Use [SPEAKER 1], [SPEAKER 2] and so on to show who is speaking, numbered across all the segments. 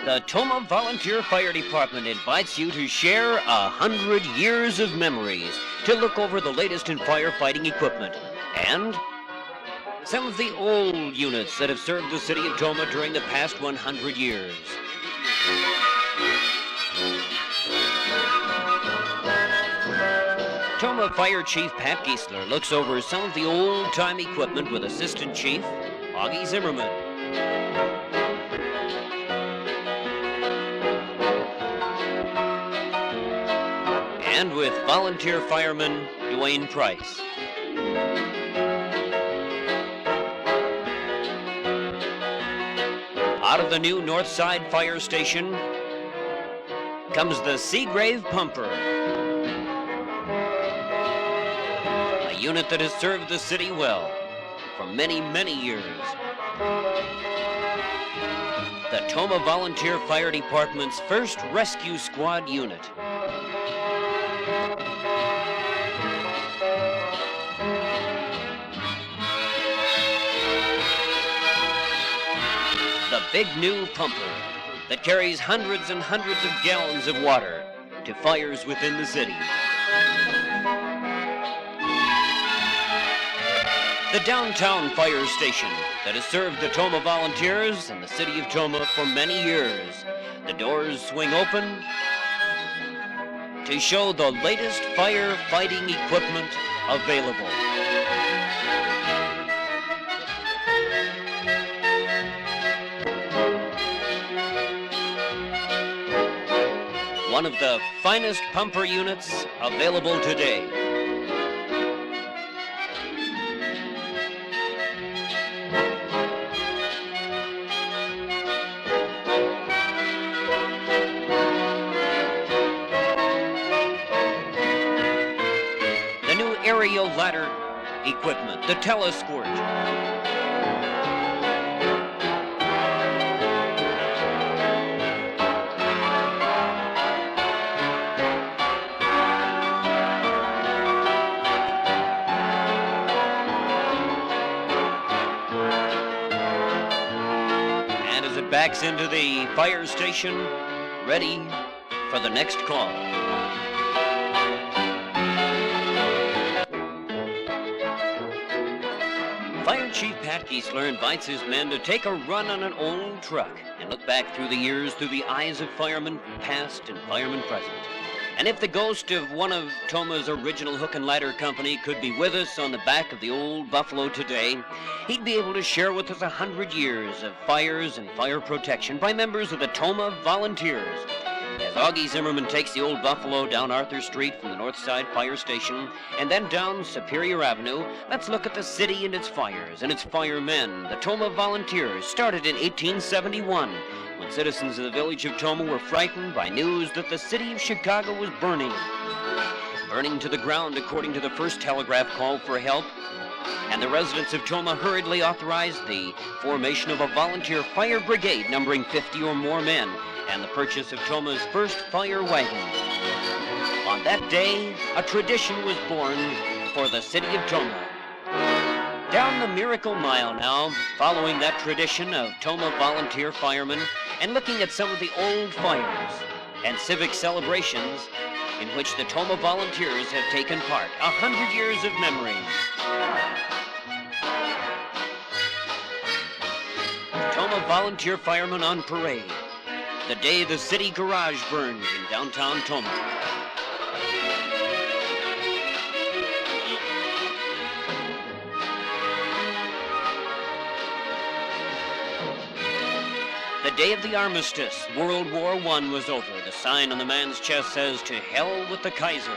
[SPEAKER 1] The Tomah Volunteer Fire Department invites you to share 100 years of memories, to look over the latest in firefighting equipment, and some of the old units that have served the city of Tomah during the past 100 years. Tomah Fire Chief Pat Giesler looks over some of the old-time equipment with Assistant Chief Augie Zimmerman. And with volunteer fireman Dwayne Price. Out of the new Northside Fire Station comes the Seagrave Pumper, a unit that has served the city well for many, many years. The Tomah Volunteer Fire Department's first rescue squad unit. The big new pumper that carries hundreds and hundreds of gallons of water to fires within the city. The downtown fire station that has served the Tomah volunteers and the city of Tomah for many years. The doors swing open to show the latest firefighting equipment available. One of the finest pumper units available today. The new aerial ladder equipment, the telesquirt. Backs into the fire station, ready for the next call. Fire Chief Pat Giesler invites his men to take a run on an old truck and look back through the years through the eyes of firemen past and firemen present. And if the ghost of one of Tomah's original hook and ladder company could be with us on the back of the old Buffalo today, he'd be able to share with us 100 years of fires and fire protection by members of the Tomah Volunteers. As Augie Zimmerman takes the old Buffalo down Arthur Street from the Northside Fire Station and then down Superior Avenue, let's look at the city and its fires and its firemen. The Tomah Volunteers started in 1871. When citizens of the village of Tomah were frightened by news that the city of Chicago was burning. Burning to the ground according to the first telegraph call for help, and the residents of Tomah hurriedly authorized the formation of a volunteer fire brigade numbering 50 or more men, and the purchase of Tomah's first fire wagon. On that day, a tradition was born for the city of Tomah. Down the Miracle Mile now, following that tradition of Tomah volunteer firemen, and looking at some of the old fires and civic celebrations in which the Tomah volunteers have taken part. 100 years of memory. Tomah volunteer firemen on parade. The day the city garage burned in downtown Tomah. The day of the armistice, World War I was over. The sign on the man's chest says, "To hell with the Kaiser."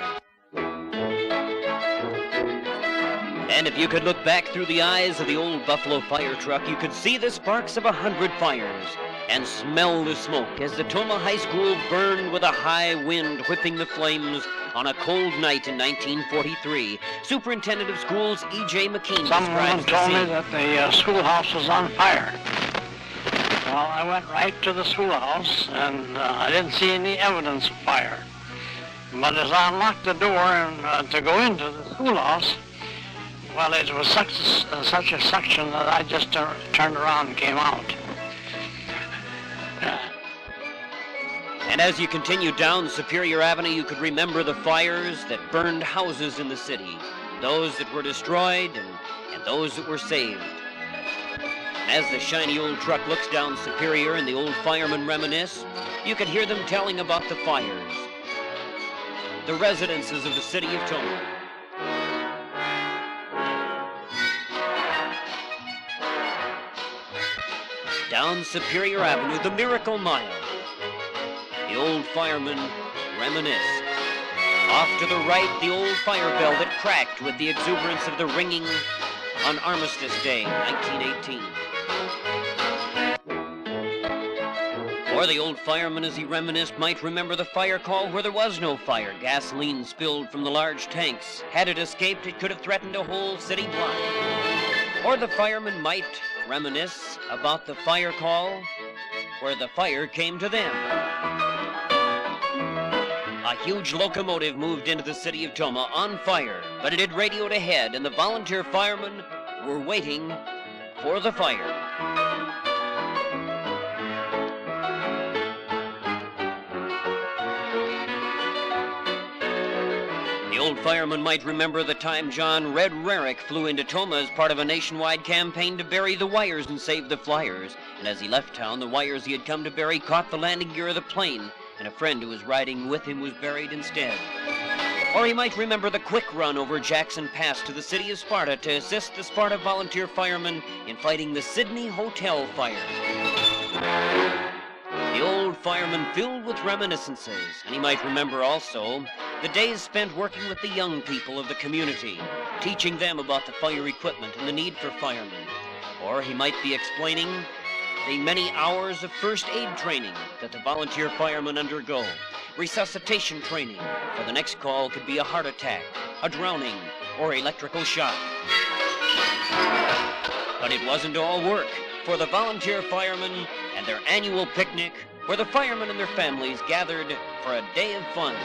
[SPEAKER 1] And if you could look back through the eyes of the old Buffalo fire truck, you could see the sparks of 100 fires and smell the smoke as the Tomah High School burned with a high wind whipping the flames on a cold night in 1943. Superintendent of Schools E.J. McKean
[SPEAKER 2] Someone told me that the schoolhouse was on fire. Well, I went right to the schoolhouse, and I didn't see any evidence of fire. But as I unlocked the door and to go into the schoolhouse, well, it was such a suction that I just turned around and came out.
[SPEAKER 1] And as you continue down Superior Avenue, you could remember the fires that burned houses in the city, those that were destroyed and those that were saved. As the shiny old truck looks down Superior and the old firemen reminisce, you could hear them telling about the fires, the residences of the city of Tomah. Down Superior Avenue, the Miracle Mile. The old firemen reminisce. Off to the right, the old fire bell that cracked with the exuberance of the ringing on Armistice Day, 1918. Or the old fireman, as he reminisced, might remember the fire call where there was no fire. Gasoline spilled from the large tanks. Had it escaped, it could have threatened a whole city block. Or the fireman might reminisce about the fire call where the fire came to them. A huge locomotive moved into the city of Tomah on fire, but it had radioed ahead, and the volunteer firemen were waiting for the fire. The old fireman might remember the time John Red Rarick flew into Tomah as part of a nationwide campaign to bury the wires and save the flyers. And as he left town, the wires he had come to bury caught the landing gear of the plane, and a friend who was riding with him was buried instead. Or he might remember the quick run over Jackson Pass to the city of Sparta to assist the Sparta volunteer firemen in fighting the Sydney Hotel fire. The old fireman filled with reminiscences, and he might remember also the days spent working with the young people of the community, teaching them about the fire equipment and the need for firemen. Or he might be explaining the many hours of first aid training that the volunteer firemen undergo, resuscitation training, for the next call could be a heart attack, a drowning, or electrical shock. But it wasn't all work for the volunteer firemen and their annual picnic, where the firemen and their families gathered for a day of fun.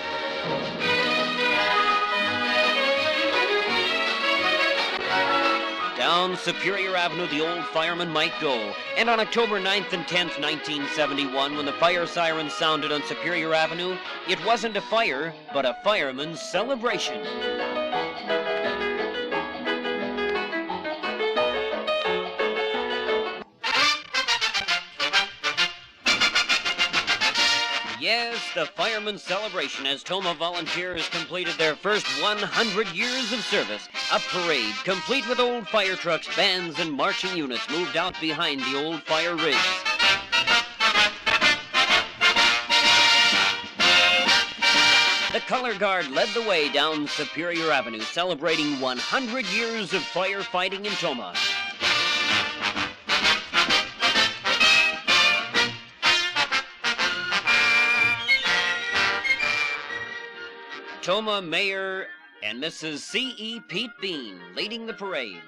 [SPEAKER 1] Down Superior Avenue, the old firemen might go. And on October 9th and 10th, 1971, when the fire sirens sounded on Superior Avenue, it wasn't a fire, but a fireman's celebration. Yes, the fireman's celebration as Tomah volunteers completed their first 100 years of service. A parade, complete with old fire trucks, bands, and marching units moved out behind the old fire rigs. The color guard led the way down Superior Avenue, celebrating 100 years of firefighting in Tomah. Tomah Mayor and Mrs. C.E. Pete Bean leading the parade.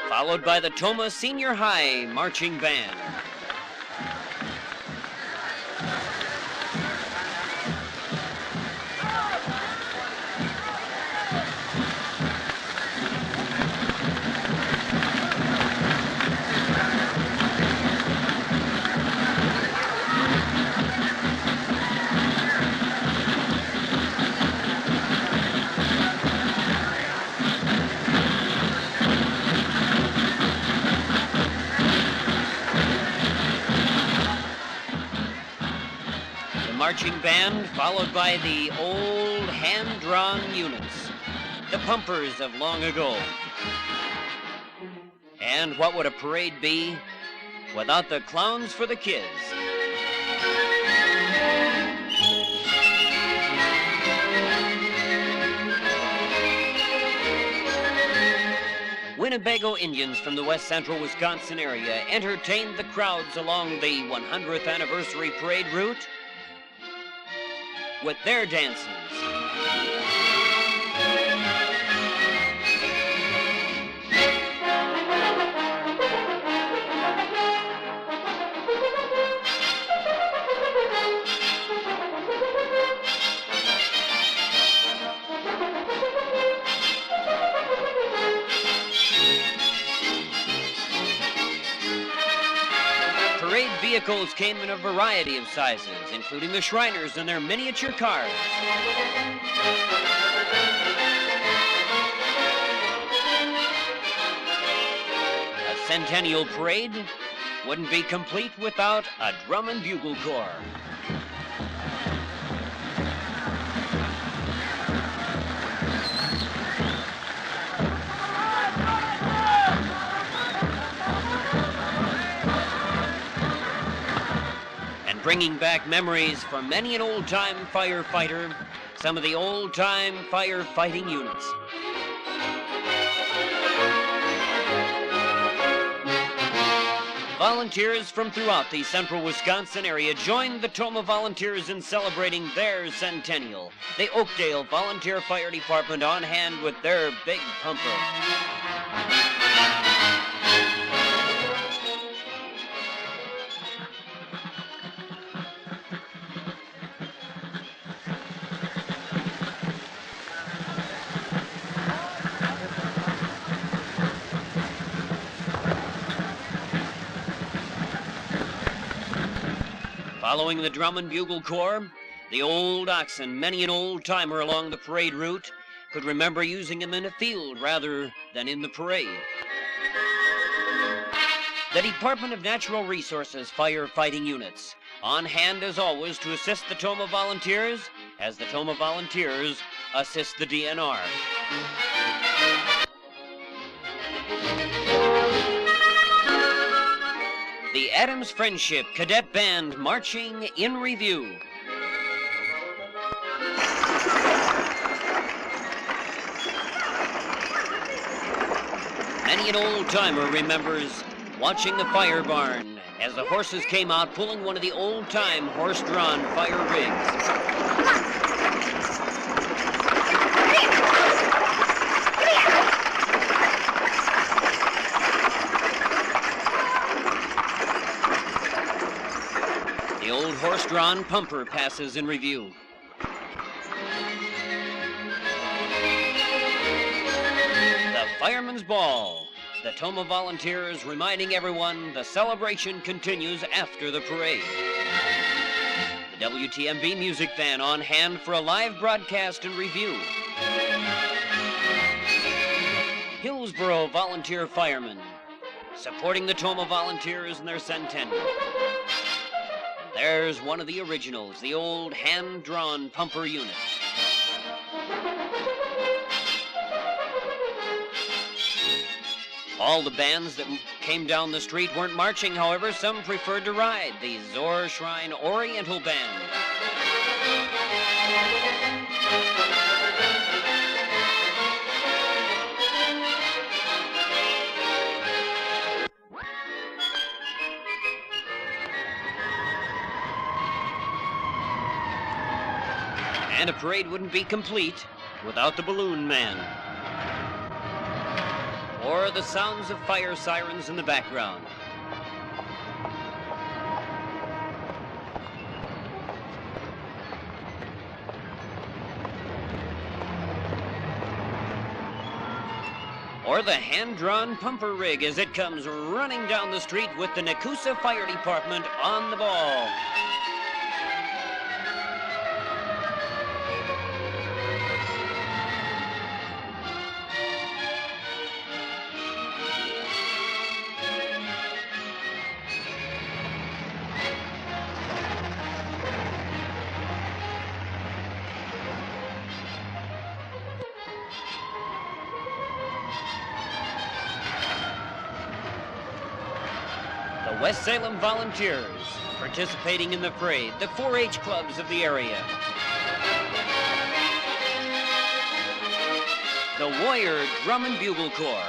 [SPEAKER 1] Followed by the Tomah Senior High Marching Band. Marching band, followed by the old hand-drawn units, the pumpers of long ago. And what would a parade be without the clowns for the kids? Winnebago Indians from the west central Wisconsin area entertained the crowds along the 100th anniversary parade route with their dances. vehicles came in a variety of sizes, including the Shriners and their miniature cars. A Centennial Parade wouldn't be complete without a drum and bugle corps. And bringing back memories for many an old-time firefighter, some of the old-time firefighting units. Volunteers from throughout the central Wisconsin area joined the Tomah Volunteers in celebrating their centennial. The Oakdale Volunteer Fire Department on hand with their big pumper. Following the drum and bugle corps, the old oxen, many an old-timer along the parade route could remember using them in a field rather than in the parade. The Department of Natural Resources firefighting units, on hand as always to assist the Tomah Volunteers as the Tomah Volunteers assist the DNR. The Adams Friendship Cadet Band marching in review. Many an old-timer remembers watching the fire barn as the horses came out pulling one of the old-time horse-drawn fire rigs. The old horse-drawn pumper passes in review. The Fireman's Ball. The Tomah Volunteers reminding everyone the celebration continues after the parade. The WTMB Music Van on hand for a live broadcast and review. Hillsboro Volunteer Firemen supporting the Tomah Volunteers in their centennial. There's one of the originals, the old hand-drawn pumper unit. All the bands that came down the street weren't marching, however, some preferred to ride. The Zor Shrine Oriental Band. And a parade wouldn't be complete without the Balloon Man. Or the sounds of fire sirens in the background. Or the hand-drawn pumper rig as it comes running down the street with the Nakusa Fire Department on the ball. The West Salem Volunteers participating in the parade, the 4-H clubs of the area. The Warrior Drum and Bugle Corps.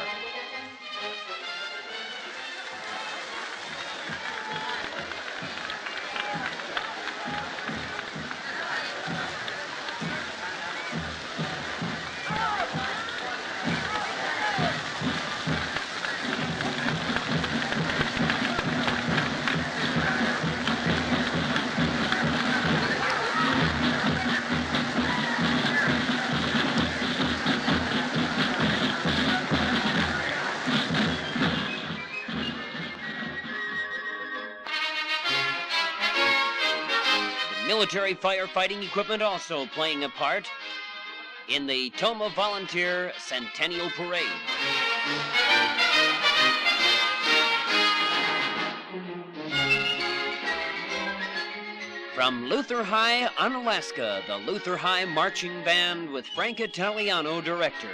[SPEAKER 1] Military firefighting equipment also playing a part in the Tomah Volunteer Centennial Parade. From Luther High, Unalaska, the Luther High Marching Band with Frank Italiano, director.